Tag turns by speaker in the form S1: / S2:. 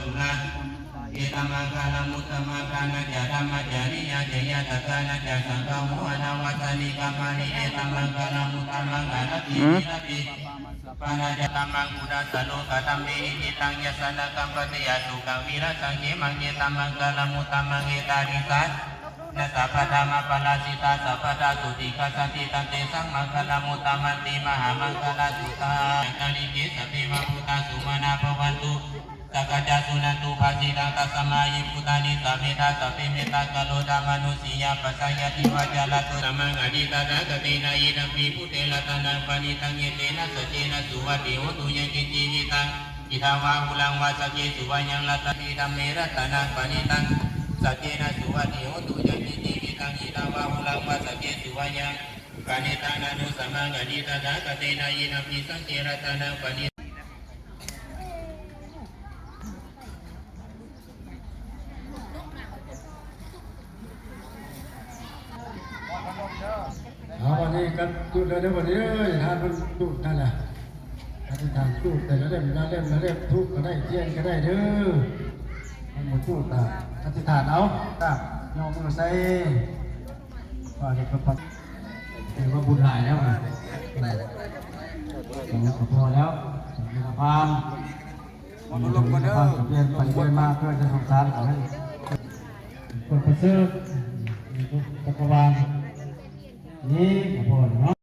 S1: สุนัเอตัมมังคาลมุตตมังคานะจาธรรมจาริยาเจยะตะกานะจาสังฆโมอนาวัตนิกามานิเอตัมมังคาลมุตตมังคานะตินะติปานาจตัมมังกุดาสโลกตัมเมหิตังยะสนะกัมปะเตยะสุขังวิรัสังเขมังเอตัมมังคาลมุตตมังเอตาริสัสนะสัพพะธรรมปะลาสิตาสัพพะทาสุติกัสสันติตันเตสังมังคลมุตตมันติมหามังคลสุตากันิเกสติวะพุทธาสุมาณาภวันตุสักกะจาสุนันตุภาสิตังตัสสมายิพุทธานิสัมเมธาสัพเพเมตตากโลดามนุสียาปัสสยติวะจาลตุสัมมังอดิตาตะเตนะอินัมปิพุเตละตันังปณิตังเยเตนะสัจเจนะสุวัติโหตุยังกิจิวิตังอิทาวาหุลังวาสัจเจสุวัยังละตติธัมเมระตนังปณิตังสัจเจนะสุวัติโหตุยังกิจิวิตังอิทาวาหุลังวาสัจเจสุวัยังปณิตังอนุสัมมังอดิตาตะเตนะอินัมปิสังเจระตนังปณิ
S2: วันนี้กันจุดเลยเดี๋ยววันนี้ทานมันจุดนั่นแหละทานจุดแต่ละเล่มละเล่มละเล่มทุกก็ได้เทียนก็ได้เด้อมันหมดจุดอ่ะอธิษฐานเอาตั้งยอมมือใส่ว่าจะประถือว่าบุญหลายแล้วนะพอแล้วมีพานมีพานเปลี่ยนไปเปลี่ยนมาเพื่อจะสงสารให้คนประเสริฐจักรวาลนี่ขอพรเนาะ